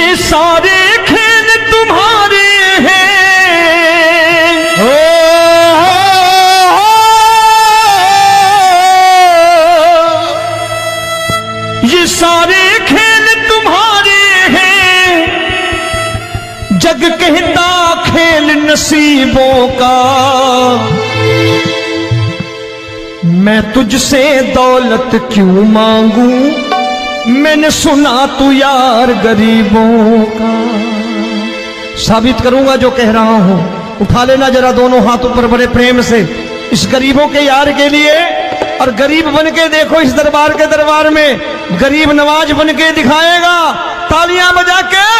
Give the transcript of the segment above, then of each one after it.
ये सारे खेल तुम्हारे हैं, ये सारे खेल तुम्हारे हैं, जग कहता खेल नसीबों का। मैं तुझसे दौलत क्यों मांगू, मैंने सुना तू यार गरीबों का। साबित करूंगा जो कह रहा हूं। उठा लेना जरा दोनों हाथ ऊपर बड़े प्रेम से इस गरीबों के यार के लिए, और गरीब बन के देखो इस दरबार के दरबार में गरीब नवाज बन के दिखाएगा, तालियां बजा के।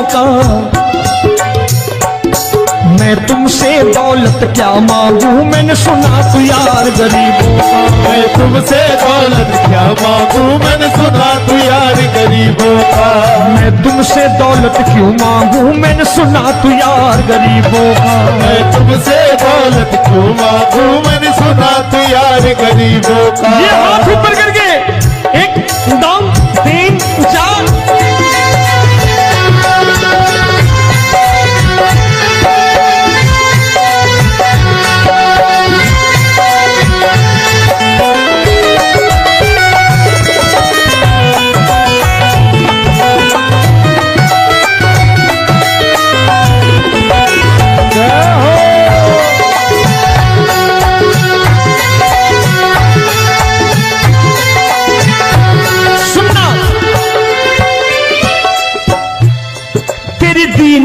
का मैं तुमसे दौलत क्या मांगू, मैंने सुना तू यार गरीबों का। मैं तुमसे दौलत क्या मांगू, मैंने सुना तू यार गरीबों का। मैं तुमसे दौलत क्यों मांगू, मैंने सुना तू यार गरीबों का। मैं तुमसे दौलत क्यों मांगू, मैंने सुना तू यार गरीबों का। ये हाथ ऊपर करके 1 2 3 4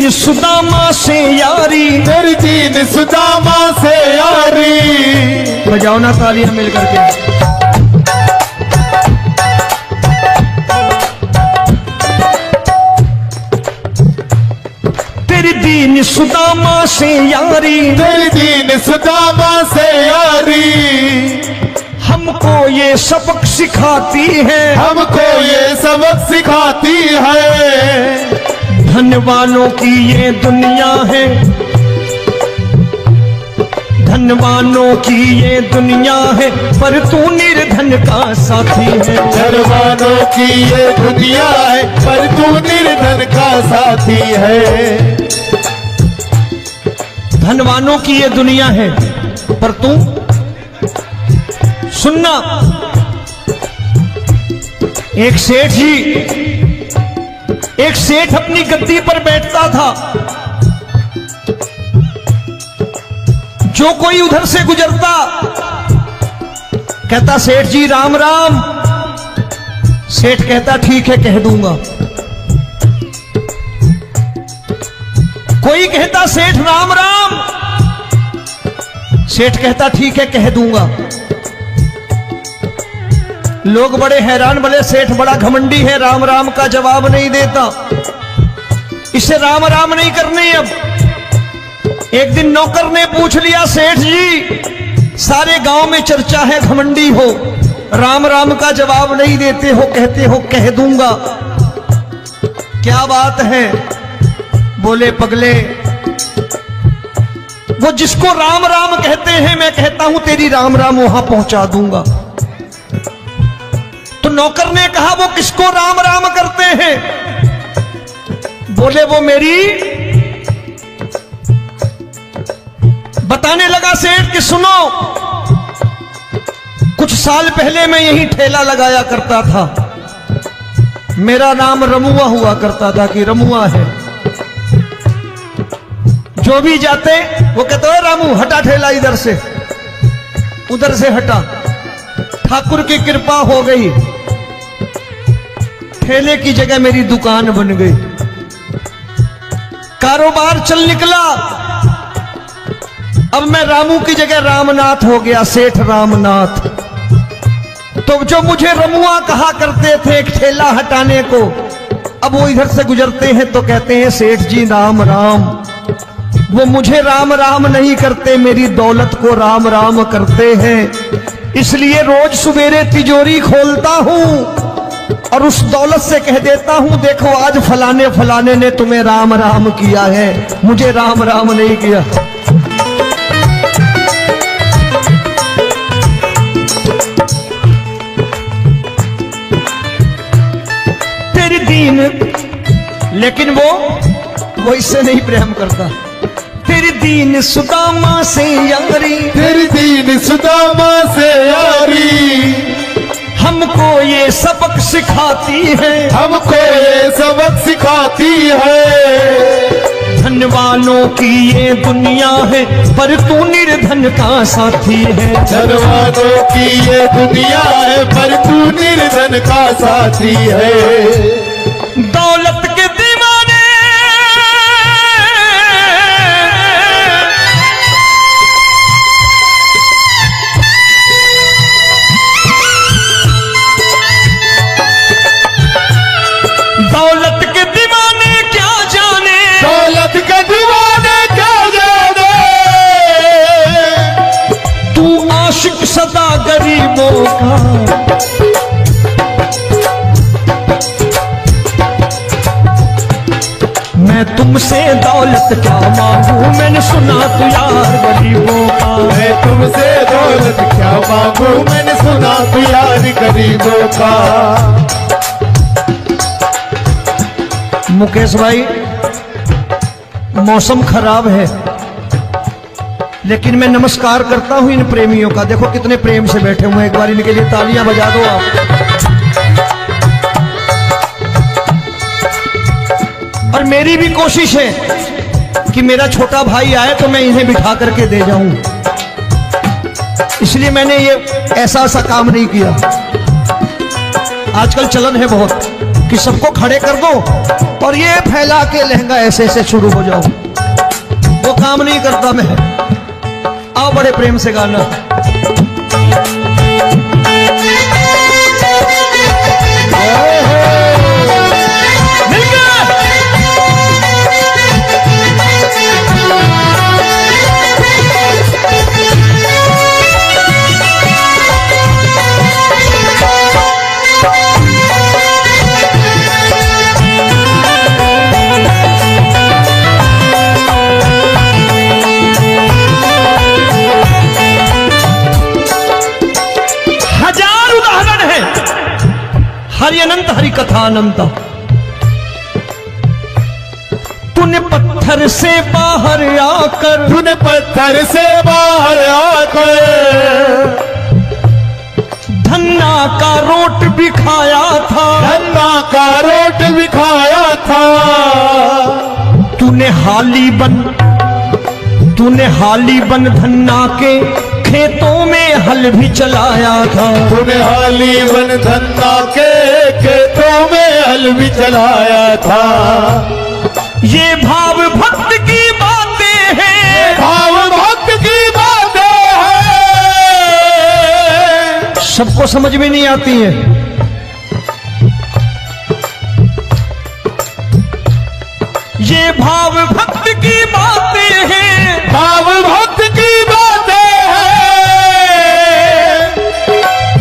सुदामा से यारी, तेरी दीन सुदामा से यारी। बजाओ ना तालियां मिल करके। तेरी दीन सुदामा से यारी, तेरी दीन सुदामा से यारी। हमको ये सबक सिखाती है, हमको ये सबक सिखाती है। धन वालों की ये दुनिया है, धन वालों की ये दुनिया है, पर तू निर्धन का साथी है। धन वालों की ये दुनिया है, पर तू निर्धन का साथी है। धन वालों की ये दुनिया है, पर तू सुनना। एक सेठ अपनी गद्दी पर बैठता था। जो कोई उधर से गुजरता कहता सेठ जी राम राम। सेठ कहता ठीक है कह दूंगा। कोई कहता सेठ राम राम। सेठ कहता ठीक है कह दूंगा। लोग बड़े हैरान, बोले सेठ बड़ा घमंडी है, राम राम का जवाब नहीं देता, इसे राम राम नहीं करनी। अब एक दिन नौकर ने पूछ लिया सेठ जी सारे गांव में चर्चा है घमंडी हो, राम राम का जवाब नहीं देते हो, कहते हो कह दूंगा, क्या बात है? बोले पगले वो जिसको राम राम कहते हैं मैं कहता हूं तेरी राम राम वहां पहुंचा दूंगा। तो नौकर ने कहा वो किसको राम राम करते हैं? बोले वो मेरी। बताने लगा सेठ कि सुनो, कुछ साल पहले मैं यही ठेला लगाया करता था, मेरा नाम रमुआ हुआ करता था कि रमुआ है। जो भी जाते वो कहते हो रामू हटा ठेला इधर से, उधर से हटा। ठाकुर की कृपा हो गई, ठेले की जगह मेरी दुकान बन गई, कारोबार चल निकला। अब मैं रामू की जगह रामनाथ हो गया, सेठ रामनाथ। तो जो मुझे रमुआ कहा करते थे एक ठेला हटाने को, अब वो इधर से गुजरते हैं तो कहते हैं सेठ जी राम राम। वो मुझे राम राम नहीं करते, मेरी दौलत को राम राम करते हैं। इसलिए रोज सवेरे तिजोरी खोलता हूं और उस दौलत से कह देता हूं, देखो आज फलाने फलाने ने तुम्हें राम राम किया है, मुझे राम राम नहीं किया। तेरी दीन, लेकिन वो इससे नहीं प्रेम करता। तेरी दीन सुदामा से यारी, तेरी दीन सुदामा से यारी, हमको ये सबक सिखाती है, हमको ये सबक सिखाती है। धन वालों की ये दुनिया है, पर तू निर्धन का साथी है। धन वालों की ये दुनिया है, पर तू निर्धन का साथी है। दौलत के दीवाने दौलत के दीवाने क्या जाने, दौलत के दीवाने क्या जाने। तू आशिक सदा गरीबों का। मैं तुमसे दौलत क्या मांगू, मैंने सुना तू यार गरीबों का। मैं तुमसे दौलत क्या मांगू, मैंने सुना तू यार गरीबों का। मुकेश भाई, मौसम खराब है, लेकिन मैं नमस्कार करता हूं इन प्रेमियों का। देखो कितने प्रेम से बैठे हुए हैं, एक बार इनके लिए तालियां बजा दो आप। और मेरी भी कोशिश है कि मेरा छोटा भाई आए तो मैं इन्हें बिठा करके दे जाऊं, इसलिए मैंने ये ऐसा काम नहीं किया। आजकल चलन है बहुत कि सबको खड़े कर दो और ये फैला के लहंगा ऐसे ऐसे शुरू हो जाओ, वो काम नहीं करता मैं। आओ बड़े प्रेम से गाना। हरि अनंत हरि कथा अनंत। तूने पत्थर से बाहर आकर, तूने पत्थर से बाहर आकर धन्ना का रोट भी खाया था, धन्ना का रोट भी खाया था। तूने हाली बन धन्ना के खेतों में हल भी चलाया था। तूने हाली बन धन्ना के खेतों में हल भी चलाया था। ये भाव भक्त की बातें हैं, भाव भक्त की बातें हैं, सबको समझ में नहीं आती है। ये भाव भक्त की बातें हैं, भाव भक्त की बातें हैं।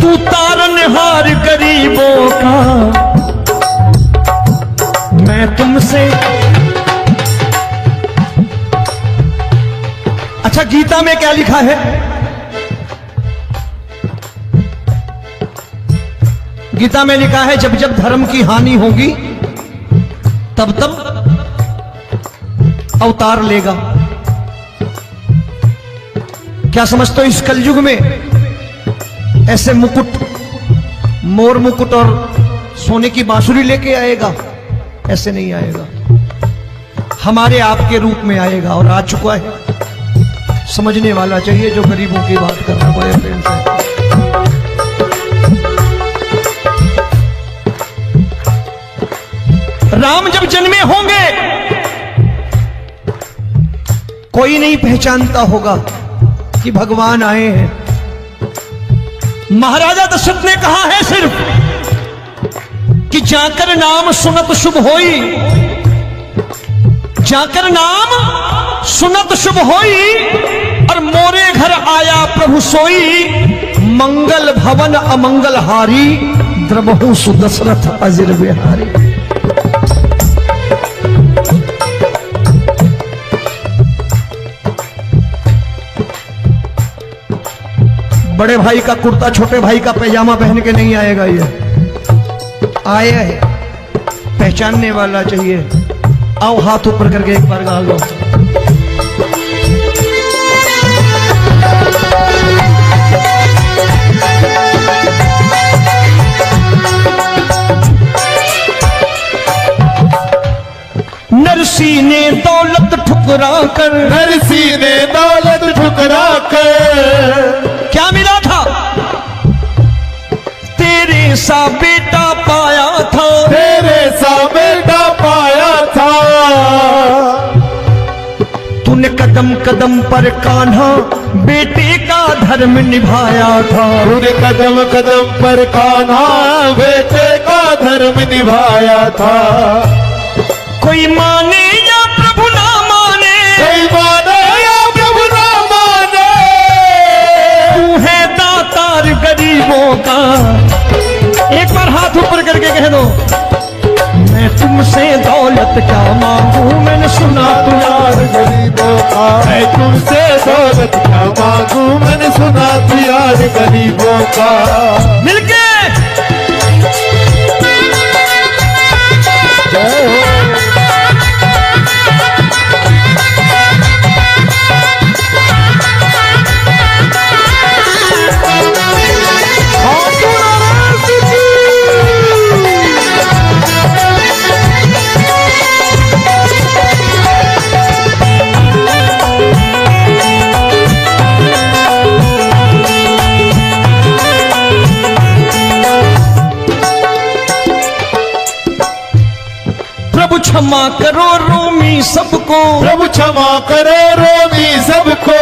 तू तारनहार गरीबों का, मैं तुमसे। अच्छा, गीता में क्या लिखा है? गीता में लिखा है जब जब धर्म की हानि होगी तब तब अवतार लेगा। क्या समझते हो, इस कलयुग में ऐसे मुकुट, मोर मुकुट और सोने की बांसुरी लेके आएगा? ऐसे नहीं आएगा, हमारे आपके रूप में आएगा और आ चुका है। समझने वाला चाहिए जो गरीबों की बात करना बड़े प्रेम से। राम जब जन्मे होंगे कोई नहीं पहचानता होगा, कि भगवान आए हैं। महाराजा दशरथ ने कहा है सिर्फ कि जाकर नाम सुनत शुभ होई, जाकर नाम सुनत शुभ होई, और मोरे घर आया प्रभु सोई, मंगल भवन अमंगल हारी, द्रबहु सुदशरथ अजिर बिहारी। बड़े भाई का कुर्ता छोटे भाई का पैजामा पहन के नहीं आएगा, ये आया है पहचानने वाला चाहिए। आओ हाथ ऊपर करके एक बार गा लो। नरसी ने दौलत ठुकरा कर, नरसी ने दौलत ठुकरा कर, क्या मिला था? तेरे सा बेटा पाया था, तेरे सा बेटा पाया था। तूने कदम कदम पर कान्हा बेटे का धर्म निभाया था, तूने कदम कदम पर कान्हा बेटे का धर्म निभाया था। कोई माने या प्रभु ना माने, कोई माने या प्रभु ना माने, तू है दातार गरीबों का। एक बार हाथ ऊपर करके कह दो, मैं तुमसे दौलत क्या मांगू, मैंने सुना तू यार गरीबों का। मैं तुमसे दौलत क्या मांगू, मैंने सुना तू यार गरीबों का। मिलके जय हो। क्षमा करो रोमी सबको, प्रभु क्षमा करो रोमी सबको।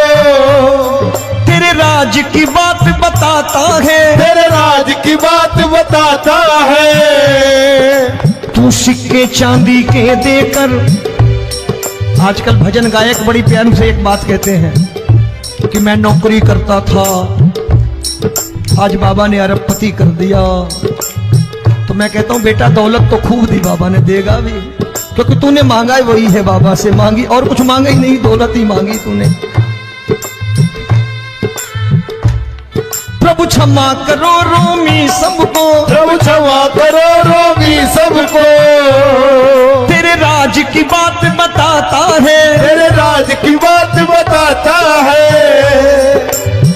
तेरे राज की बात बताता है, तेरे राज की बात बताता है। तू सिक्के चांदी के देकर, आजकल भजन गायक बड़ी प्यार से एक बात कहते हैं कि मैं नौकरी करता था, आज बाबा ने अरबपति कर दिया। तो मैं कहता हूं बेटा दौलत तो खूब दी बाबा ने, देगा भी, क्योंकि तूने मांगा ही वही है, बाबा से मांगी और कुछ मांगा ही नहीं, दौलत ही मांगी तूने। प्रभु क्षमा करो रोमी सबको, प्रभु क्षमा करो रोमी सबको। तेरे राज की बात बताता है, तेरे राज की बात बताता है।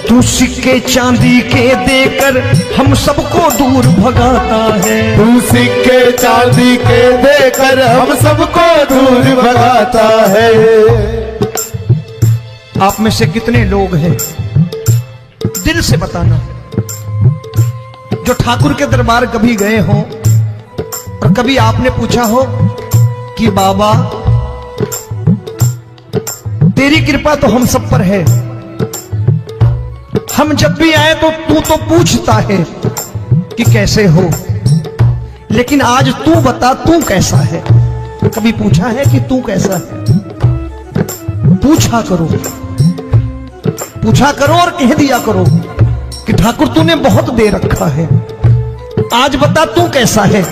तू सिक्के चांदी के देकर हम सबको दूर भगाता है, तू सिक्के चांदी के देकर हम सबको दूर भगाता है। आप में से कितने लोग हैं, दिल से बताना, जो ठाकुर के दरबार कभी गए हो और कभी आपने पूछा हो कि बाबा तेरी कृपा तो हम सब पर है, हम जब भी आए तो तू तो पूछता है कि कैसे हो, लेकिन आज तू बता तू कैसा है। कभी पूछा है कि तू कैसा है? पूछा करो, पूछा करो और कह दिया करो कि ठाकुर तूने बहुत दे रखा है, आज बता तू कैसा है।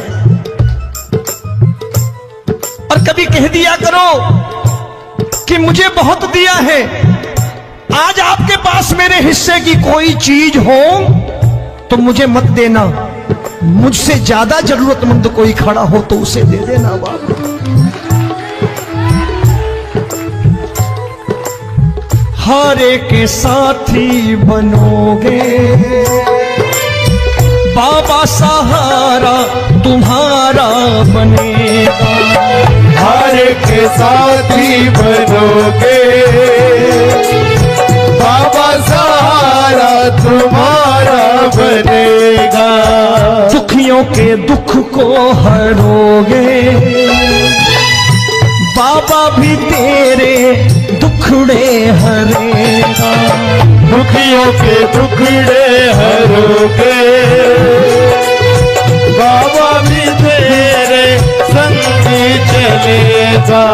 और कभी कह दिया करो कि मुझे बहुत दिया है, आज आपके पास मेरे हिस्से की कोई चीज हो तो मुझे मत देना, मुझसे ज्यादा जरूरतमंद कोई खड़ा हो तो उसे दे देना बाबा। हारे के साथी बनोगे बाबा, सहारा तुम्हारा बनेगा। हारे के साथी बनोगे बाबा, सहारा तुम्हारा बनेगा। दुखियों के दुख को हरोगे बाबा, भी तेरे दुखड़े हरेगा। दुखियों के दुखड़े हरोगे, बाबा भी तेरे संगी चलेगा।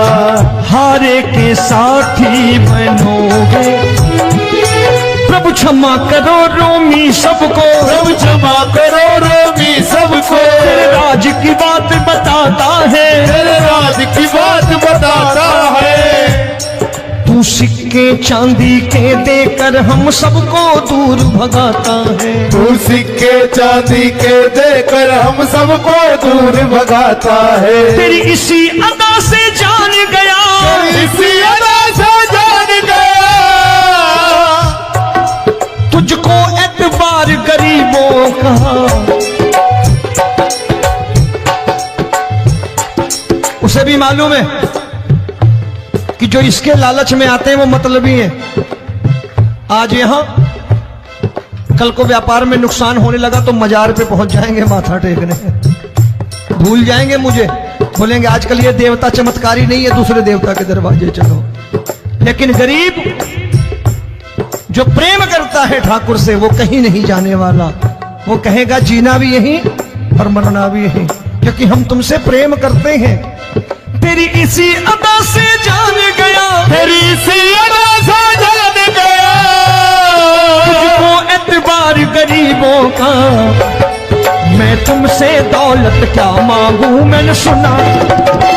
हारे के साथी बनोगे, प्रभु क्षमा करो रोमी सबको, प्रभु क्षमा करो रोमी सबको, तेरे राज की बात बताता है, तेरे राज की बात बताता है। तू सिक्के चांदी के देकर हम सबको दूर भगाता है, तू सिक्के चांदी के देकर हम सबको दूर भगाता है। तेरी इसी अदा से जान गया, इसी अदा से जान गया, तुझको एतबार गरीबों का। उसे भी मालूम है कि जो इसके लालच में आते हैं वो मतलबी हैं। आज यहां कल को व्यापार में नुकसान होने लगा तो मजार पे पहुंच जाएंगे माथा टेकने, भूल जाएंगे मुझे, बोलेंगे आजकल ये देवता चमत्कारी नहीं है, दूसरे देवता के दरवाजे चलो। लेकिन गरीब जो प्रेम करता है ठाकुर से वो कहीं नहीं जाने वाला, वो कहेगा जीना भी यहीं और मरना भी यहीं, क्योंकि हम तुमसे प्रेम करते हैं। तेरी इसी अदा से जान गया, तेरी इसी अदा से जान गया, तुझको एतबार गरीबों का। मैं तुमसे दौलत क्या मांगू, मैंने सुना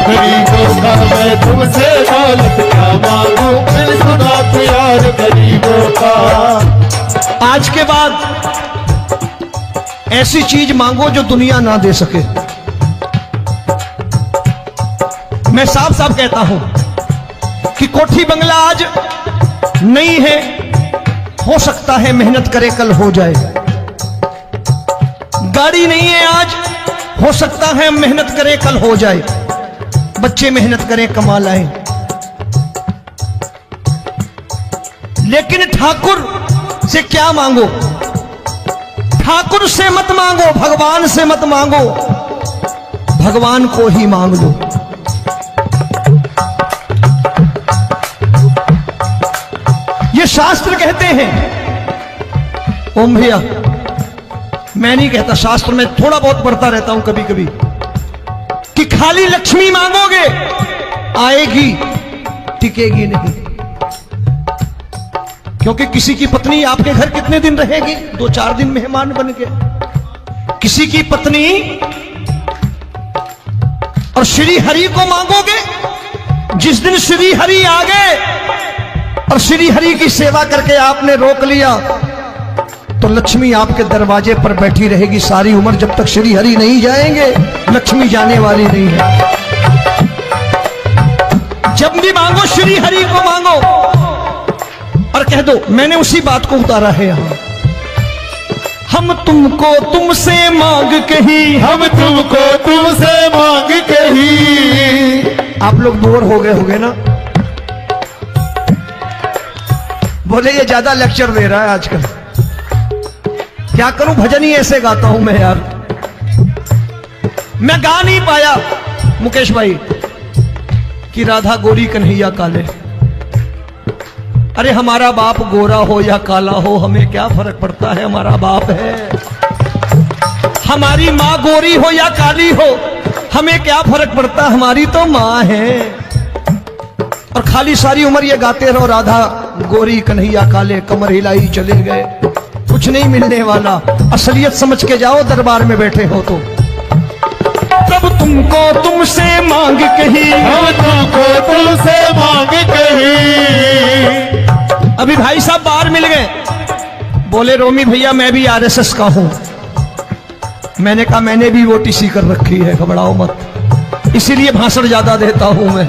गरीबों का मैं तुमसे दौलत क्या मांगू, मैंने सुना तू यार गरीबों का। आज के बाद ऐसी चीज मांगो जो दुनिया ना दे सके। मैं साफ साफ कहता हूं कि कोठी बंगला आज नहीं है, हो सकता है मेहनत करे कल हो जाए। गाड़ी नहीं है आज, हो सकता है मेहनत करे कल हो जाए। बच्चे मेहनत करें कमा लाएं, लेकिन ठाकुर से क्या मांगो? ठाकुर से मत मांगो, भगवान से मत मांगो, भगवान को ही मांग लो। ये शास्त्र कहते हैं, ओम भैया मैं नहीं कहता, शास्त्र में थोड़ा बहुत पढ़ता रहता हूं कभी कभी, कि खाली लक्ष्मी मांगोगे आएगी, टिकेगी नहीं। क्योंकि किसी की पत्नी आपके घर कितने दिन रहेगी? 2-4 दिन मेहमान बन के। किसी की पत्नी और श्री हरि को मांगोगे, जिस दिन श्री हरि आ गए और श्री हरि की सेवा करके आपने रोक लिया तो लक्ष्मी आपके दरवाजे पर बैठी रहेगी सारी उम्र, जब तक श्री हरि नहीं जाएंगे लक्ष्मी जाने वाली नहीं है। जब भी मांगो श्री हरि को मांगो और कह दो मैंने उसी बात को उतारा है यहां, हम तुमको तुमसे मांग कही, हम तुमको तुमसे मांग कही। आप लोग बोर हो गए होंगे ना, बोले ये ज्यादा लेक्चर दे रहा है आजकल। क्या करूं, भजन ही ऐसे गाता हूं मैं यार। मैं गा नहीं पाया मुकेश भाई कि राधा गोरी कन्हैया काले। अरे हमारा बाप गोरा हो या काला हो हमें क्या फर्क पड़ता है, हमारा बाप है। हमारी माँ गोरी हो या काली हो हमें क्या फर्क पड़ता, हमारी तो माँ है। और खाली सारी उम्र ये गाते रहो राधा गोरी कन्हैया काले, कमर हिलाई चले गए, कुछ नहीं मिलने वाला। असलियत समझ के जाओ दरबार में बैठे हो तो। प्रभु तुमको तुमसे मांग कही, हम तुमको तुमसे मांग कही। अभी भाई साहब बाहर मिल गए, बोले रोमी भैया मैं भी आरएसएस का हूं। मैंने कहा मैंने भी ओटीसी कर रखी है, घबराओ मत, इसीलिए भाषण ज्यादा देता हूं मैं।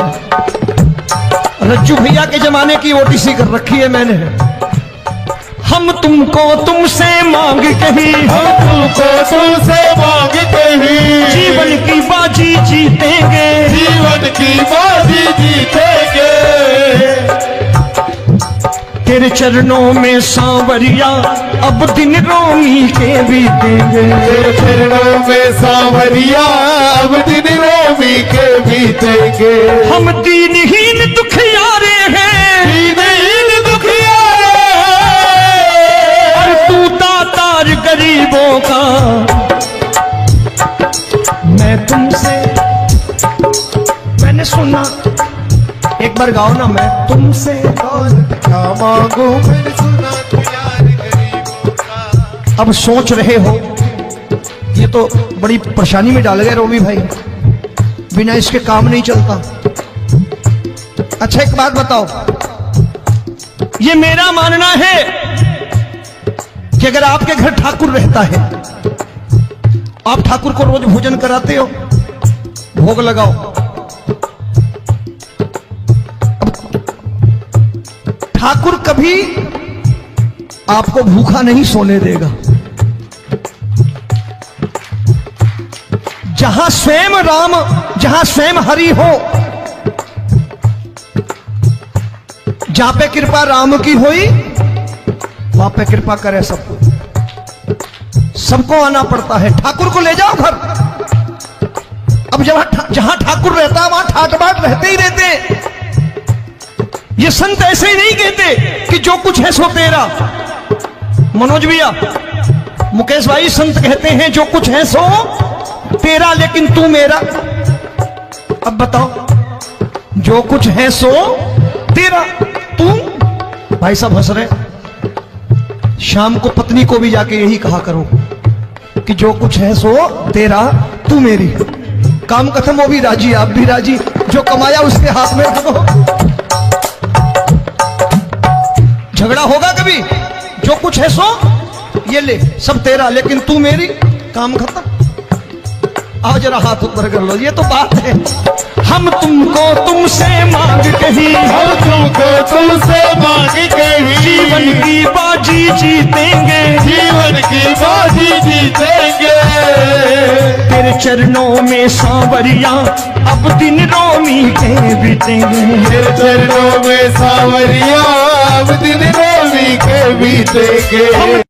रज्जू भैया के जमाने की ओटीसी कर रखी है मैंने। हम तुमको तुमसे मांग कही, हम तुमको तुमसे मांग कही। जीवन की बाजी जीतेंगे, जीवन की बाजी जीतेंगे। तेरे चरणों में सांवरिया अब दिन रोमी के बीतेंगे। तेरे चरणों में सांवरिया अब दिन रोमी के बीतेंगे। हम दीनहीन दुखियारे हैं, दीनहीन दुखियारे हैं, बार गाओ ना, मैं तुमसे दौलत क्या मांगू मैंने सुना तू यार गरीबों का। अब सोच रहे हो, ये तो बड़ी परेशानी में डाल गए रोमी भाई, बिना इसके काम नहीं चलता। अच्छा एक बात बताओ, ये मेरा मानना है कि अगर आपके घर ठाकुर रहता है, आप ठाकुर को रोज भोजन कराते हो, भोग लगाओ, अब ठाकुर कभी आपको भूखा नहीं सोने देगा। जहां स्वयं राम, जहां स्वयं हरि हो, जहां पे कृपा राम की हुई, वहां पे कृपा करे सबको, सबको आना पड़ता है। ठाकुर को ले जाओ घर। अब जहां ठाकुर रहता है वहां ठाट बाट रहते ही रहते। ये संत ऐसे ही नहीं कहते कि जो कुछ है सो तेरा। मनोज भैया, मुकेश भाई, संत कहते हैं जो कुछ है सो तेरा, लेकिन तू मेरा। अब बताओ, जो कुछ है सो तेरा, तू। भाई साहब हंस रहे। शाम को पत्नी को भी जाके यही कहा करो कि जो कुछ है सो तेरा, तू मेरी। काम खत्म, वो भी राजी, आप भी राजी, जो कमाया उसके हाथ में रखो। झगड़ा होगा कभी? जो कुछ है सो ये ले, सब तेरा, लेकिन तू मेरी। काम खत्म। आओ जरा हाथ ऊपर कर लो, ये तो बात है। हम तुमको तुमसे मांग कहीं, हम तुमको तुमसे मांग कहीं, जीवन की बाजी जीतेंगे, जीवन की बाजी जीतेंगे। तेरे चरणों में सांवरिया अब दिन रोमी के बीतेंगे। तेरे चरणों में सांवरिया अब दिन रोमी के बीतेंगे।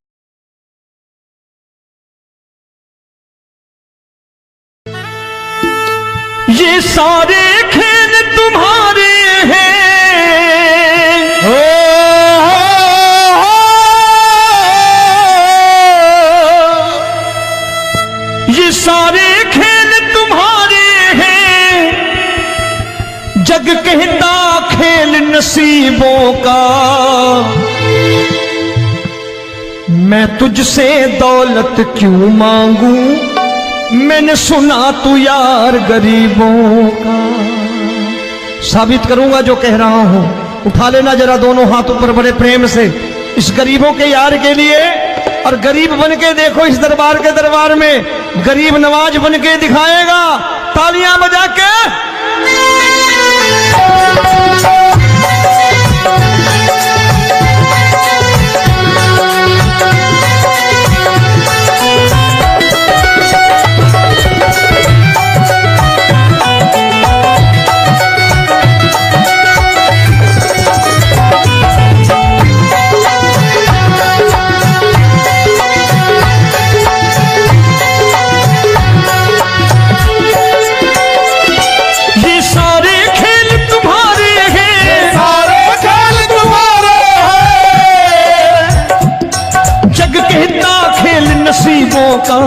ये सारे खेल तुम्हारे हैं, ये सारे खेल तुम्हारे हैं, जग कहता खेल नसीबों का। मैं तुझसे दौलत क्यों मांगू, मैंने सुना तू यार गरीबों का। साबित करूंगा जो कह रहा हूं। उठा लेना जरा दोनों हाथ ऊपर बड़े प्रेम से, इस गरीबों के यार के लिए। और गरीब बन के देखो इस दरबार के दरबार में, गरीब नवाज बन के दिखाएगा, तालियां बजा के। नसीबों का।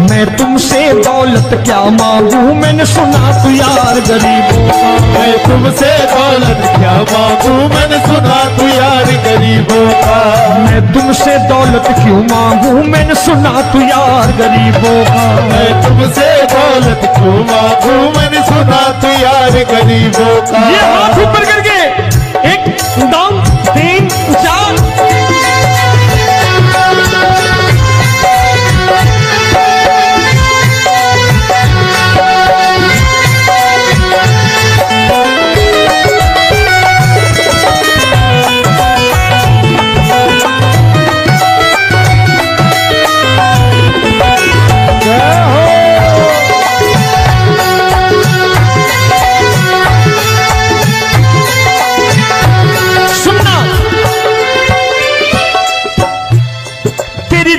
मैं तुमसे दौलत क्या मांगू, मैंने सुना तू यार गरीबों का। मैं तुमसे दौलत क्या मांगू, मैंने सुना तू यार गरीबों का। मैं तुमसे दौलत क्यों मांगू, मैंने सुना तू यार गरीबों का। मैं तुमसे दौलत क्यों मांगू, मैंने सुना तू यार गरीबों का। ये हाथ ऊपर करके, एक दो तीन चार।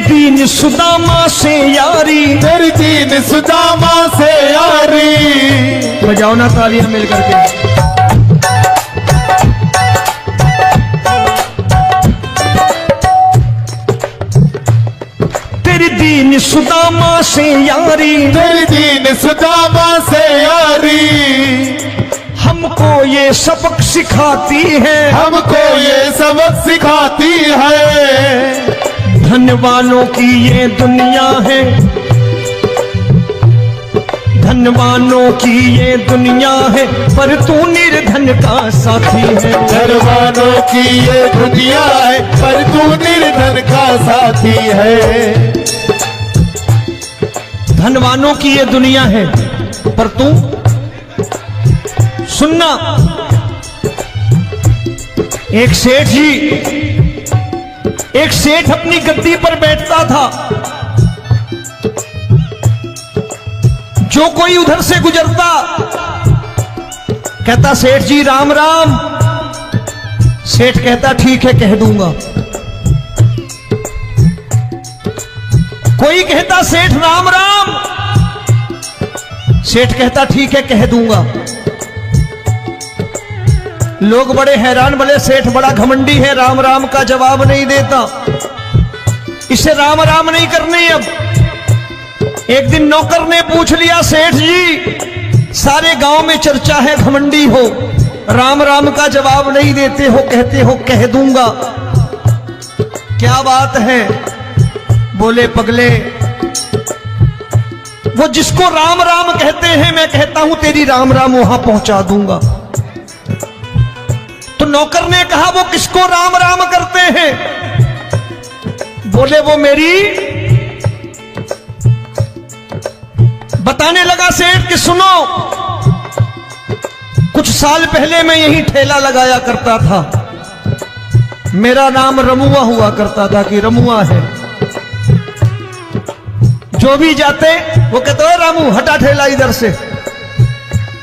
दीन सुदामा से यारी, तेरी दीन सुदामा से यारी। बजाओ ना तालियां मिल करके। तेरी दीन सुदामा से यारी, तेरी दीन सुदामा से यारी, हमको ये सबक सिखाती है, हमको ये सबक सिखाती है। धन वालों की ये दुनिया है, धन वालों की ये दुनिया है, पर तू निर्धन का साथी है। धनवानों की ये दुनिया है, पर तू निर्धन का साथी है। धनवानों की ये दुनिया है, पर तू सुनना। एक सेठ जी, एक सेठ अपनी गद्दी पर बैठता था। जो कोई उधर से गुजरता कहता सेठ जी राम राम। सेठ कहता ठीक है कह दूंगा। कोई कहता सेठ राम राम। सेठ कहता ठीक है कह दूंगा। लोग बड़े हैरान, बोले सेठ बड़ा घमंडी है, राम राम का जवाब नहीं देता, इसे राम राम नहीं करने। अब एक दिन नौकर ने पूछ लिया, सेठ जी सारे गांव में चर्चा है घमंडी हो, राम राम का जवाब नहीं देते हो, कहते हो कह दूंगा, क्या बात है? बोले पगले, वो जिसको राम राम कहते हैं मैं कहता हूं तेरी राम राम वहां पहुंचा दूंगा। तो नौकर ने कहा वो किसको राम राम करते हैं? बोले वो मेरी। बताने लगा सेठ कि सुनो, कुछ साल पहले मैं यही ठेला लगाया करता था, मेरा नाम रमुआ हुआ करता था कि रमुआ है। जो भी जाते वो कहते हो रामू हटा ठेला इधर से,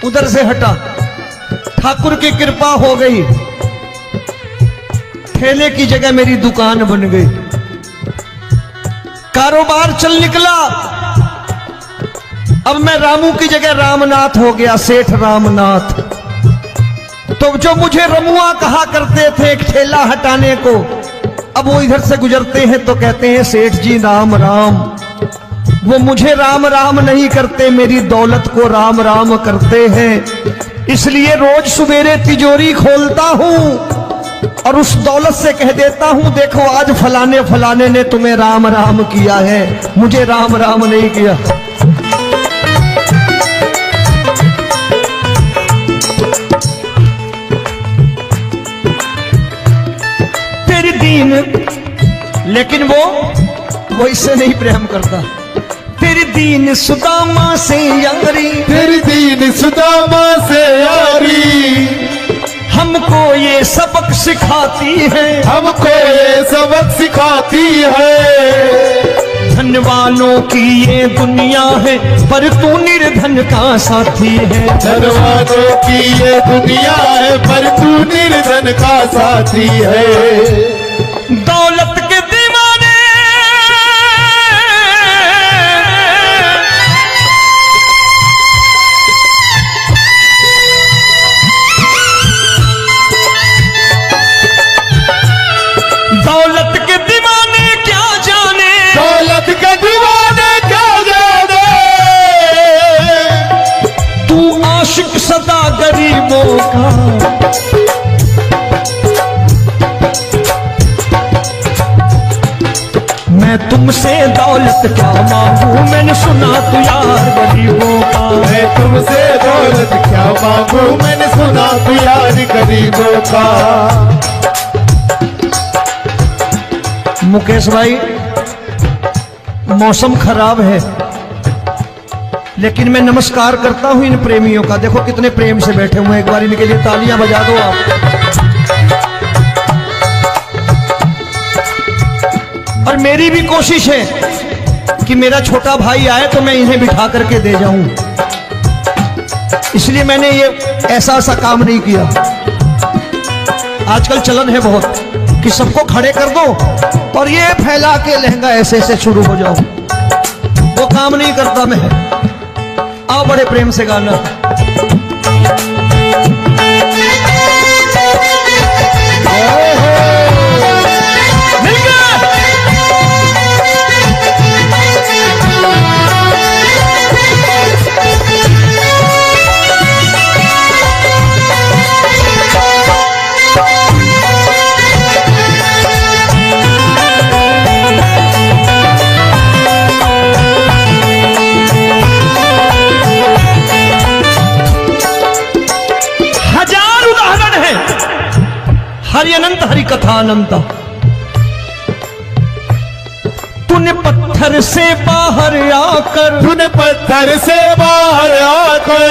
उधर से हटा। ठाकुर की कृपा हो गई, ठेले की जगह मेरी दुकान बन गई, कारोबार चल निकला। अब मैं रामू की जगह रामनाथ हो गया, सेठ रामनाथ। तो जो मुझे रमुआ कहा करते थे एक ठेला हटाने को, अब वो इधर से गुजरते हैं तो कहते हैं सेठ जी राम राम। वो मुझे राम राम नहीं करते, मेरी दौलत को राम राम करते हैं। इसलिए रोज सवेरे तिजोरी खोलता हूं और उस दौलत से कह देता हूं देखो आज फलाने फलाने ने तुम्हें राम राम किया है, मुझे राम राम नहीं किया। तेरी दीन, लेकिन वो इससे नहीं प्रेम करता। तेरी दीन सुदामा से यारी, तेरी दीन सुदामा से यारी, हमको ये सबक सिखाती है, हमको ये सबक सिखाती है। धन वालों की ये दुनिया है, पर तू निर्धन का साथी है। धनवानों की ये दुनिया है, पर तू निर्धन का साथी है। दौलत के दीवाने दौलत के दीवाने क्या जाने, दौलत के दीवाने क्या जाने, तू आशिक सदा गरीबों का। मैं तुमसे दौलत क्या मांगू, मैंने सुना तू यार गरीबों का। मैं तुमसे दौलत क्या मांगू, मैंने सुना तू यार गरीबों का। मुकेश भाई, मौसम खराब है, लेकिन मैं नमस्कार करता हूं इन प्रेमियों का। देखो कितने प्रेम से बैठे हुए हैं, एक बार इनके लिए तालियां बजा दो आप। और मेरी भी कोशिश है कि मेरा छोटा भाई आए तो मैं इन्हें बिठा करके दे जाऊं, इसलिए मैंने ये ऐसा काम नहीं किया। आजकल चलन है बहुत कि सबको खड़े कर दो और ये फैला के लहंगा ऐसे ऐसे शुरू हो जाओ, वो काम नहीं करता मैं। आओ बड़े प्रेम से गाना। मिल गया। हरि अनंत हरि कथा अनंत। तूने पत्थर से बाहर आकर, तूने पत्थर से बाहर आकर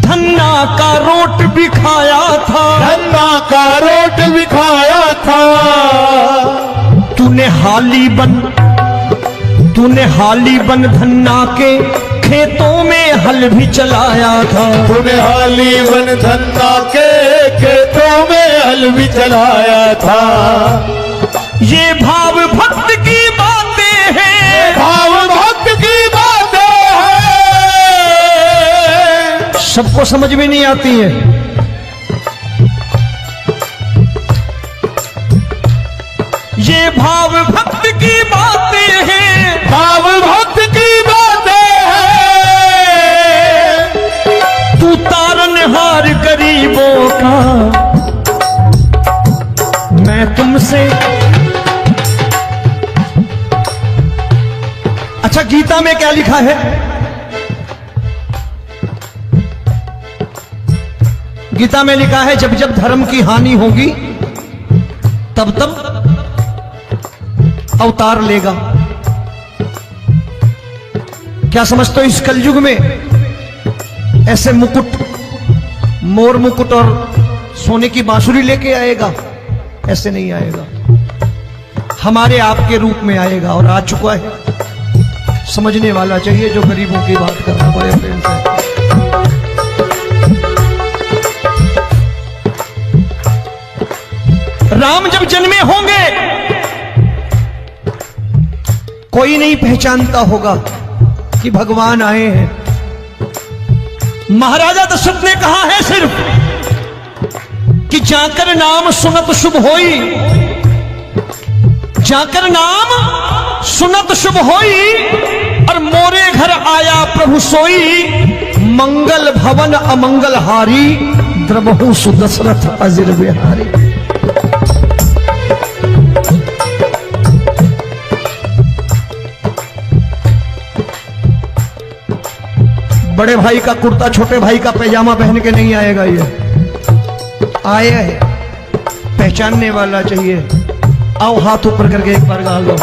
धन्ना का रोट भी खाया था, धन्ना का रोट भी खाया था। तूने हाली बन धन्ना के खेतों में हल भी चलाया था। तूने हाली बन धन्ना के खेतों में हल भी चलाया था। ये भाव भक्त की बातें हैं, भाव भक्त की बातें हैं, सबको समझ में नहीं आती है। ये भाव भक्त की बातें हैं, भाव भक्त की बातें हैं। तू तारनहार गरीबों का, मैं तुमसे। अच्छा, गीता में क्या लिखा है? गीता में लिखा है जब जब धर्म की हानि होगी तब तब अवतार लेगा। क्या समझते हो, इस कलयुग में ऐसे मुकुट, मोर मुकुट और सोने की बांसुरी लेके आएगा? ऐसे नहीं आएगा, हमारे आपके रूप में आएगा और आ चुका है। समझने वाला चाहिए जो गरीबों की बात करना बड़े प्रेम से। राम जब जन्मे होंगे कोई नहीं पहचानता होगा कि भगवान आए हैं। महाराजा दशरथ ने कहा है सिर्फ कि जाकर नाम सुनत शुभ होई, जाकर नाम सुनत शुभ होई, और मोरे घर आया प्रभु सोई, मंगल भवन अमंगल हारी, द्रबहु सुदशरथ अजिर बिहारी। बड़े भाई का कुर्ता छोटे भाई का पैजामा पहन के नहीं आएगा, ये आया है, पहचानने वाला चाहिए। आओ हाथ ऊपर करके एक बार गा लो।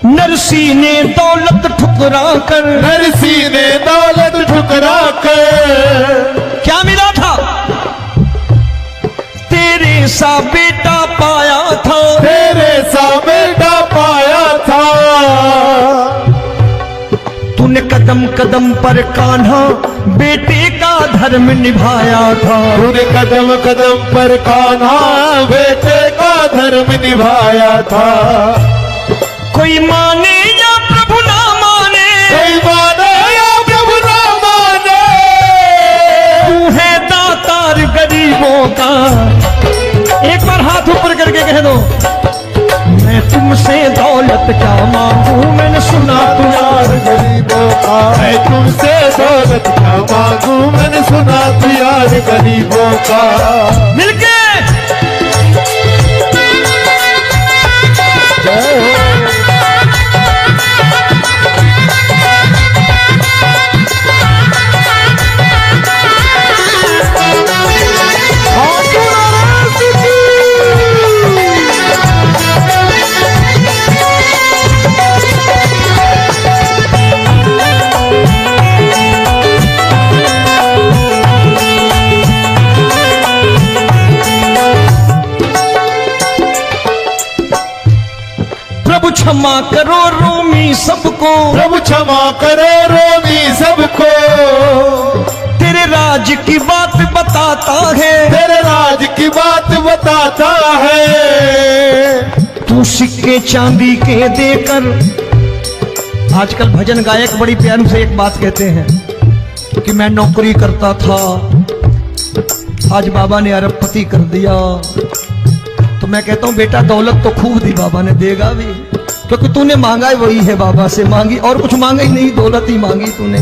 नरसी ने दौलत ठुकरा कर, नरसी ने दौलत ठुकरा कर क्या मिला था? तेरे सा बेटा पाया था, तेरे सा बेटा पाया था। तूने कदम कदम पर कान्हा बेटे का धर्म निभाया था। तूने कदम कदम पर कान्हा बेटे का धर्म निभाया था। कोई माने या प्रभु ना माने, कोई माने या प्रभु ना माने, तू है दातार गरीबों का। एक बार हाथ ऊपर करके कह दो, मैं तुमसे दौलत क्या मांगू, मैंने सुना तू यार गरीबों का। मैं तुमसे दौलत क्या मांगू, मैंने सुना तू यार गरीबों का। मिलके क्षमा करो रोमी सबको, प्रभु क्षमा करो रोमी सबको। तेरे राज की बात बताता है, तेरे राज की बात बताता है। तू सिक्के चांदी के देकर, आजकल भजन गायक बड़ी प्यार से एक बात कहते हैं कि मैं नौकरी करता था, आज बाबा ने अरबपति कर दिया। तो मैं कहता हूं बेटा दौलत तो खूब दी बाबा ने, देगा भी, क्योंकि तूने मांगा वही है, बाबा से मांगी और कुछ मांगा ही नहीं, दौलत ही मांगी तूने।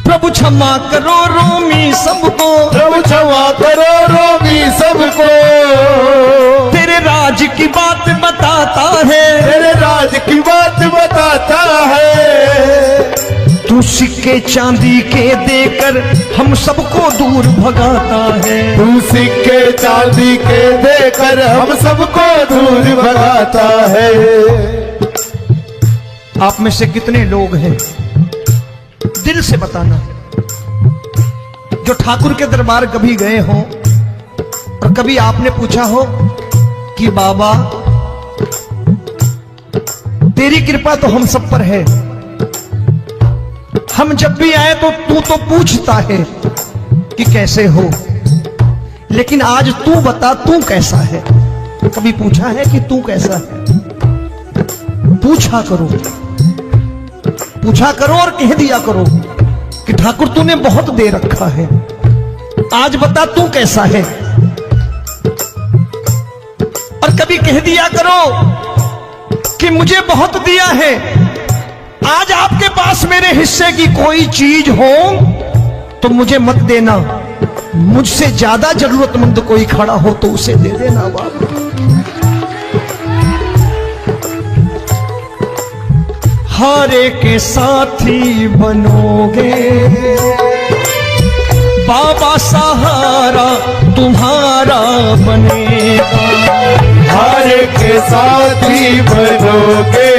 प्रभु क्षमा करो रोमी सबको, प्रभु क्षमा करो है, तेरे राज की बात बताता है। तू सिक्के चांदी के देकर हम सबको दूर भगाता है। तू सिक्के चांदी के देकर हम सबको दूर भगाता है। आप में से कितने लोग हैं, दिल से बताना, जो ठाकुर के दरबार कभी गए हो और कभी आपने पूछा हो कि बाबा तेरी कृपा तो हम सब पर है, हम जब भी आए तो तू तो पूछता है कि कैसे हो, लेकिन आज तू बता तू कैसा है। कभी पूछा है कि तू कैसा है? पूछा करो, पूछा करो और कह दिया करो कि ठाकुर तूने बहुत दे रखा है, आज बता तू कैसा है। और कभी कह दिया करो कि मुझे बहुत दिया है, आज आपके पास मेरे हिस्से की कोई चीज हो तो मुझे मत देना, मुझसे ज्यादा जरूरतमंद कोई खड़ा हो तो उसे दे देना बाबा। हारे के साथी बनोगे बाबा, सहारा तुम्हारा बनेगा। हारे के साथी बनोगे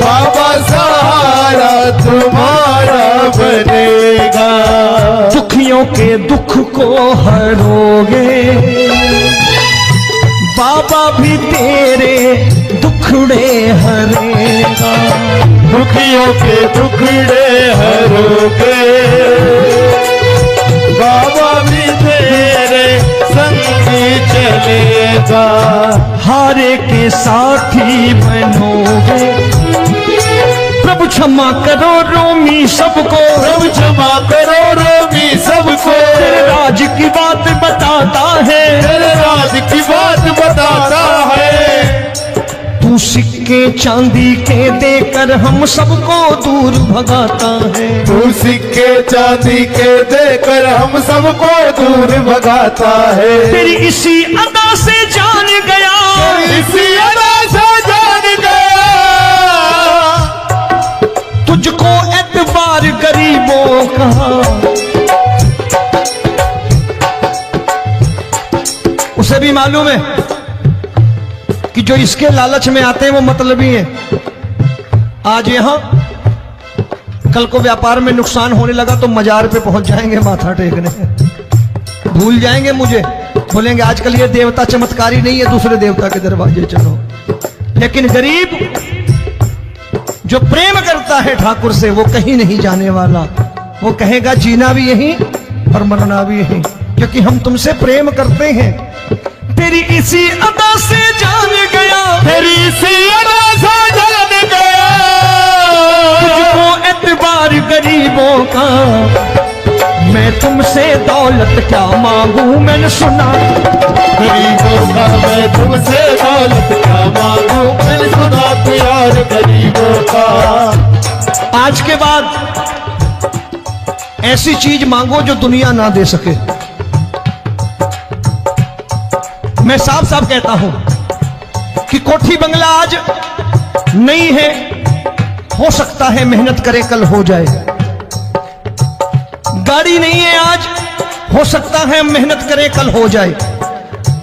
बाबा, सहारा तुम्हारा बनेगा। दुखियों के दुख को हरोगे बाबा, भी तेरे दुखड़े हरेगा। दुखियों के दुखड़े हरोगे बाबा, भी तेरे संगी चलेगा। हारे के साथी बनोगे, प्रभु क्षमा करो रोमी सबको, प्रभु क्षमा करो रोमी सबको। तेरे राज की बात बताता है, तेरे राज की बात बताता है। तू सिक्के चांदी के देकर हम सबको दूर भगाता है। तू सिक्के चांदी के देकर हम सबको दूर भगाता है। तेरी इसी अदा से जान गया, इसी अदा से जान गया, तुझको एतबार गरीबों का। उसे भी मालूम है कि जो इसके लालच में आते हैं वो मतलबी हैं। आज यहां कल को व्यापार में नुकसान होने लगा तो मजार पे पहुंच जाएंगे माथा टेकने, भूल जाएंगे मुझे, बोलेंगे आजकल ये देवता चमत्कारी नहीं है, दूसरे देवता के दरवाजे चलो। लेकिन गरीब जो प्रेम करता है ठाकुर से वो कहीं नहीं जाने वाला, वो कहेगा जीना भी यहीं और मरना भी यहीं, क्योंकि हम तुमसे प्रेम करते हैं। तेरी इसी अदा से जान गया, तेरी इसी अदा से जान गया, तुझको एतबार गरीबों का। मैं तुमसे दौलत क्या मांगू, मैंने सुना गरीबों का। मैं तुमसे दौलत क्या मांगू, मैंने सुना प्यार गरीबों का। आज के बाद ऐसी चीज मांगो जो दुनिया ना दे सके। मैं साफ साफ कहता हूं कि कोठी बंगला आज नहीं है, हो सकता है मेहनत करे कल हो जाए। गाड़ी नहीं है आज, हो सकता है मेहनत करें कल हो जाए।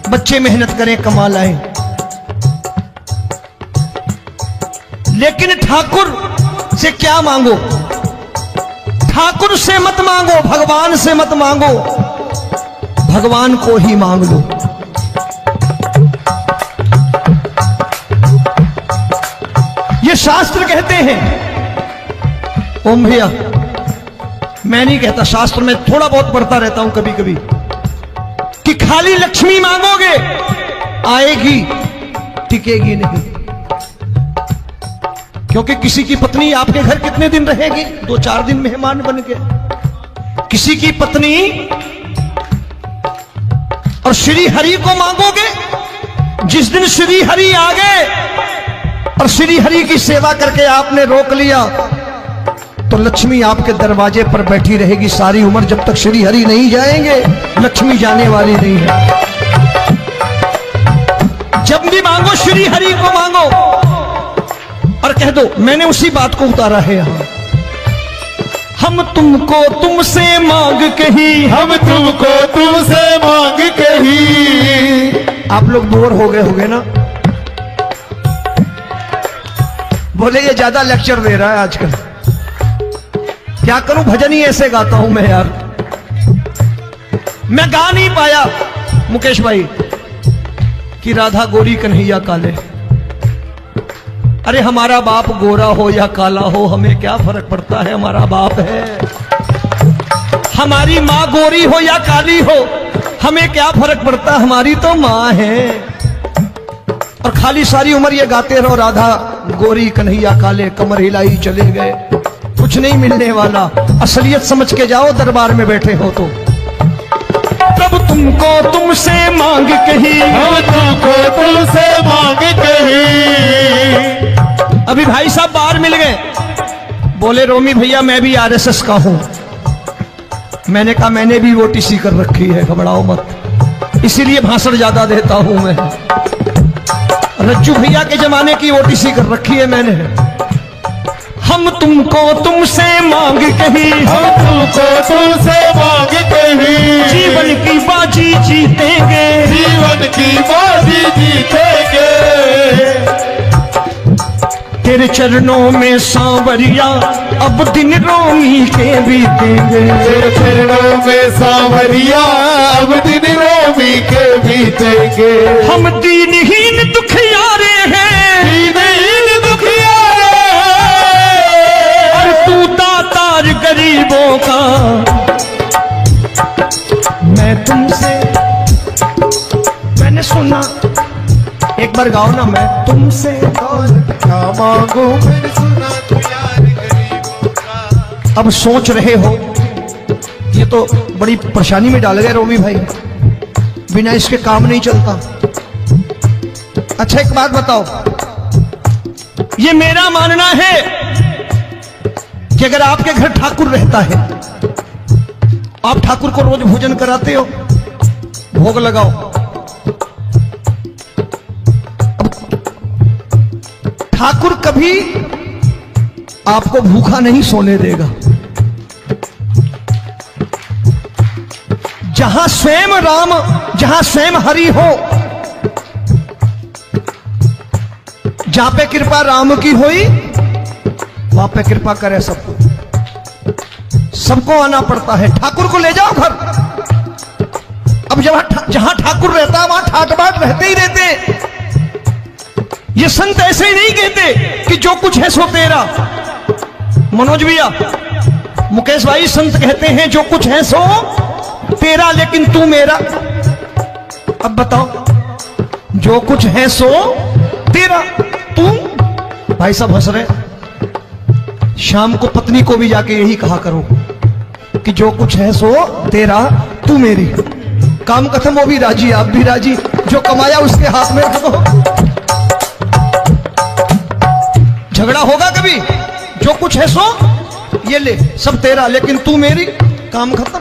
बच्चे मेहनत करें कमा लाएं, लेकिन ठाकुर से क्या मांगो? ठाकुर से मत मांगो, भगवान से मत मांगो, भगवान को ही मांग लो। ये शास्त्र कहते हैं, ओम भैया मैं नहीं कहता, शास्त्र में थोड़ा बहुत पढ़ता रहता हूं कभी कभी, कि खाली लक्ष्मी मांगोगे आएगी, टिकेगी नहीं। क्योंकि किसी की पत्नी आपके घर कितने दिन रहेगी? 2-4 दिन मेहमान बन के। किसी की पत्नी और श्री हरि को मांगोगे, जिस दिन श्री हरि आ गए और श्री हरि की सेवा करके आपने रोक लिया तो लक्ष्मी आपके दरवाजे पर बैठी रहेगी सारी उम्र, जब तक श्री हरि नहीं जाएंगे लक्ष्मी जाने वाली नहीं है। जब भी मांगो श्री हरि को मांगो और कह दो मैंने उसी बात को उतारा है यहां। हम तुमको तुमसे मांग कही, हम तुमको तुमसे मांग कही। आप लोग बोर हो गए होंगे ना, बोले ये ज्यादा लेक्चर दे रहा है आजकल। क्या करूं, भजन ही ऐसे गाता हूं मैं यार। मैं गा नहीं पाया मुकेश भाई कि राधा गोरी कन्हैया काले। अरे हमारा बाप गोरा हो या काला हो हमें क्या फर्क पड़ता है, हमारा बाप है। हमारी माँ गोरी हो या काली हो हमें क्या फर्क पड़ता, हमारी तो माँ है। और खाली सारी उम्र ये गाते रहो राधा गोरी कन्हैया काले, कमर हिलाई चले गए, कुछ नहीं मिलने वाला। असलियत समझ के जाओ दरबार में बैठे हो तो। तब तुमको तुमसे मांग कही, हम तुमको तुमसे मांग कही। अभी भाई साहब बाहर मिल गए, बोले रोमी भैया मैं भी आरएसएस का हूं। मैंने कहा मैंने भी ओटीसी कर रखी है, घबराओ मत, इसीलिए भाषण ज्यादा देता हूं मैं। रज्जू भैया के जमाने की ओटीसी कर रखी है मैंने। हम तुमको तुमसे मांग कही, हम तुमको तुमसे मांग कही। जीवन की बाजी जीतेंगे, जीवन की बाजी जीतेंगे। तेरे चरणों में सांवरिया अब दिन रोमी के बीतेंगे। तेरे चरणों में सांवरिया अब दिन रोमी के बीतेंगे। हम दीनहीन दुखियारे हैं, दीनहीन दुखियारे और तू दातार गरीबों का। मैं तुमसे, मैंने सुना, एक बार गाओ ना, मैं तुमसे क्या मांगू मैंने सुना तू यार गरीबों का। अब सोच रहे हो ये तो बड़ी परेशानी में डाल गए रोमी भाई, बिना इसके काम नहीं चलता। अच्छा एक बात बताओ, ये मेरा मानना है कि अगर आपके घर ठाकुर रहता है, आप ठाकुर को रोज भोजन कराते हो, भोग लगाओ, ठाकुर कभी आपको भूखा नहीं सोने देगा। जहां स्वयं राम, जहां स्वयं हरि हो, जहां पे कृपा राम की हुई वहां पे कृपा करे सबको। सबको आना पड़ता है, ठाकुर को ले जाओ घर। अब जहां ठाकुर रहता है वहां ठाट बाट रहते ही रहते। ये संत ऐसे ही नहीं कहते कि जो कुछ है सो तेरा। मनोज भैया, मुकेश भाई, संत कहते हैं जो कुछ है सो तेरा लेकिन तू मेरा। अब बताओ, जो कुछ है सो तेरा, तू। भाई साहब हंस रहे। शाम को पत्नी को भी जाके यही कहा करो कि जो कुछ है सो तेरा, तू मेरी। काम खत्म, वो भी राजी, आप भी राजी, जो कमाया उसके हाथ में रखो। झगड़ा होगा कभी, जो कुछ है सो ये ले, सब तेरा लेकिन तू मेरी, काम खत्म।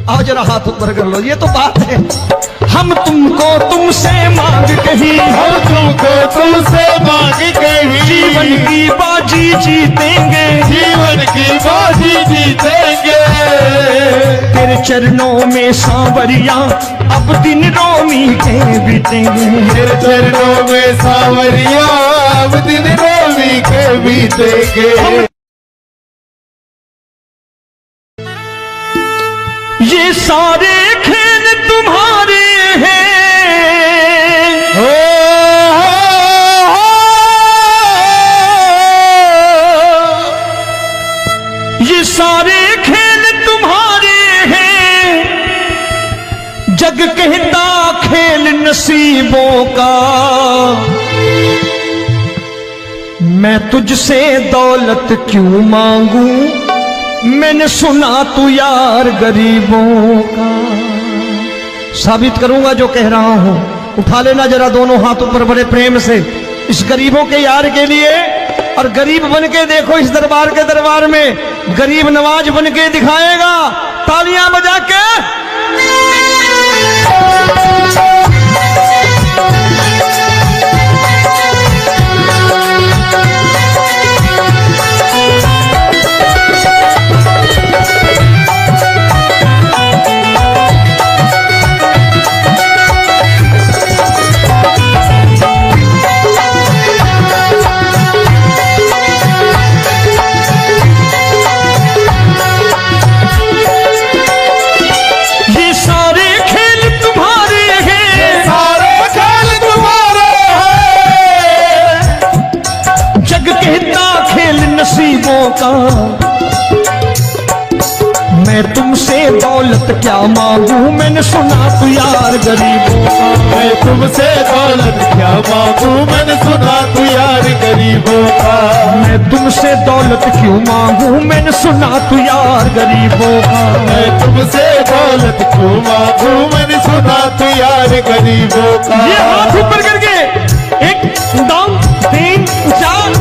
आओ जरा हाथ ऊपर कर लो, ये तो बात है। हम तुमको तुमसे मांग कही, हम तुमको तुमसे मांग कही। जीवन की बाजी जीतेंगे, जीवन की बाजी जीतेंगे। तेरे चरणों में सांवरिया अब दिन रोमी के बीतेंगे। तेरे चरणों में सांवरिया अब दिन रोमी के बीतेंगे। ये सारे खेल तुम्हारे हैं, ये सारे खेल तुम्हारे हैं। जग कहता खेल नसीबों का, मैं तुझसे दौलत क्यों मांगू, मैंने सुना तू यार गरीबों का। साबित करूंगा जो कह रहा हूं। उठा लेना जरा दोनों हाथों पर बड़े प्रेम से इस गरीबों के यार के लिए। और गरीब बन के देखो इस दरबार के दरबार में, गरीब नवाज बन के दिखाएगा, तालियां बजा के। तुमसे दौलत क्या मांगू, मैंने सुना तू यार गरीबों का। मैं तुमसे दौलत क्या मांगू, मैंने सुना तू यार गरीबों का। मैं तुमसे दौलत क्यों मांगू, मैंने सुना तू यार गरीबों का। मैं तुमसे दौलत क्यों मांगू, मैंने सुना तू यार गरीबों का। ये हाथ ऊपर करके 1 2 3 4।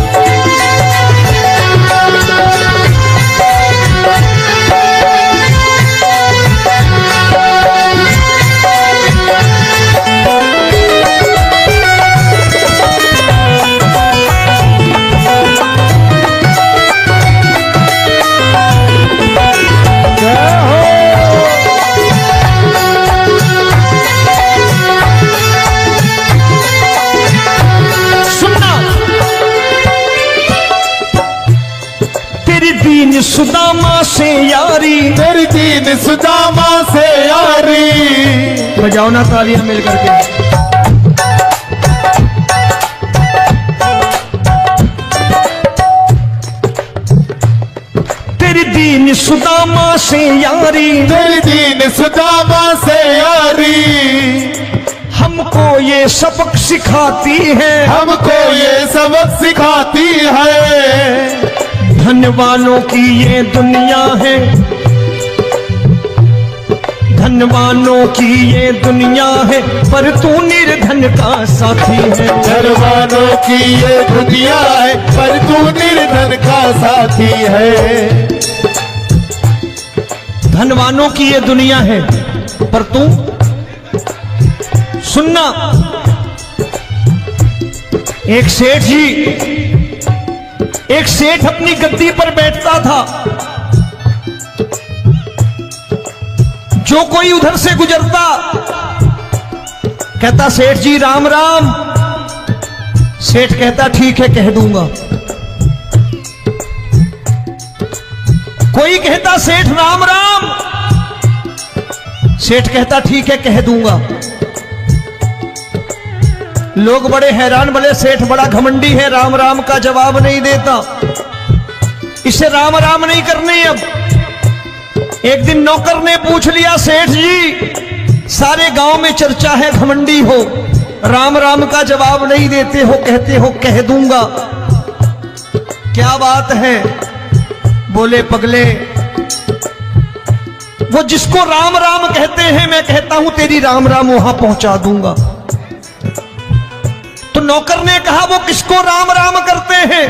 दीन सुदामा से यारी, तेरी दीन सुदामा से यारी। बजाओ ना तालियां मिल करके। तेरी दीन सुदामा से यारी, तेरी दीन सुदामा से यारी। हमको ये सबक सिखाती है, हमको ये सबक सिखाती है। धनवानों की ये दुनिया है, धनवानों की ये दुनिया है, पर तू निर्धन का साथी है। धनवानों की ये दुनिया है, पर तू निर्धन का साथी है। धनवानों की ये दुनिया है, पर तू सुनना। एक सेठ जी, एक सेठ अपनी गद्दी पर बैठता था। जो कोई उधर से गुजरता कहता सेठ जी राम राम। सेठ कहता ठीक है कह दूंगा। कोई कहता सेठ राम राम। सेठ कहता ठीक है कह दूंगा। लोग बड़े हैरान, बोले सेठ बड़ा घमंडी है, राम राम का जवाब नहीं देता, इसे राम राम नहीं करने। अब एक दिन नौकर ने पूछ लिया सेठ जी सारे गांव में चर्चा है घमंडी हो, राम राम का जवाब नहीं देते हो, कहते हो कह दूंगा, क्या बात है? बोले पगले वो जिसको राम राम कहते हैं मैं कहता हूं तेरी राम राम वहां पहुंचा दूंगा। तो नौकर ने कहा वो किसको राम राम करते हैं?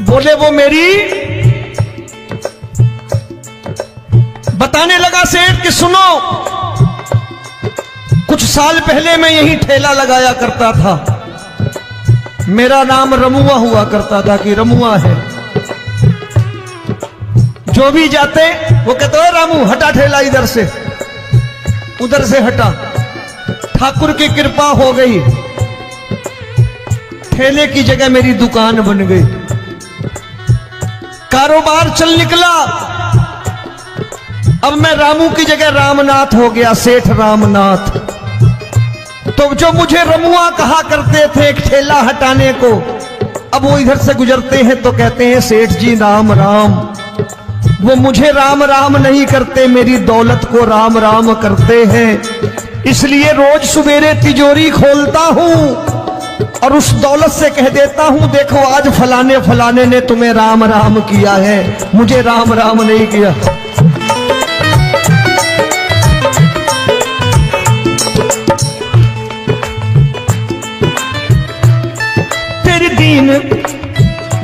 बोले वो मेरी। बताने लगा सेठ कि सुनो, कुछ साल पहले मैं यही ठेला लगाया करता था, मेरा नाम रमुआ हुआ करता था कि रमुआ है। जो भी जाते वो कहते हो रामू हटा ठेला इधर से, उधर से हटा। ठाकुर की कृपा हो गई, ठेले की जगह मेरी दुकान बन गई, कारोबार चल निकला। अब मैं रामू की जगह रामनाथ हो गया, सेठ रामनाथ। तो जो मुझे रमुआ कहा करते थे एक ठेला हटाने को, अब वो इधर से गुजरते हैं तो कहते हैं सेठ जी राम राम। वो मुझे राम राम नहीं करते, मेरी दौलत को राम राम करते हैं। इसलिए रोज सवेरे तिजोरी खोलता हूं और उस दौलत से कह देता हूं देखो आज फलाने फलाने ने तुम्हें राम राम किया है, मुझे राम राम नहीं किया। तेरी दीन,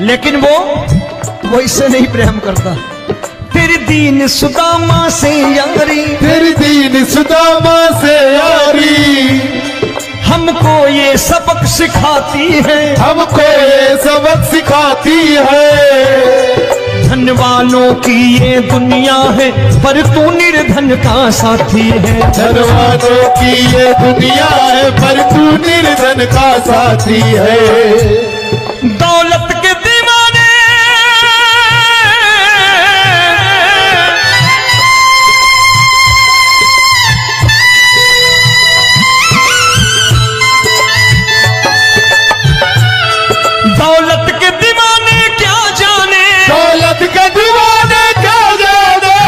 लेकिन वो इससे नहीं प्रेम करता। तेरी दीन सुदामा से यारी, तेरी दीन सुदामा से यारी। हमको ये सबक सिखाती है, हमको ये सबक सिखाती है। धन वालों की ये दुनिया है, पर तू निर्धन का साथी है। धन वालों की ये दुनिया है, पर तू निर्धन का साथी है। दौलत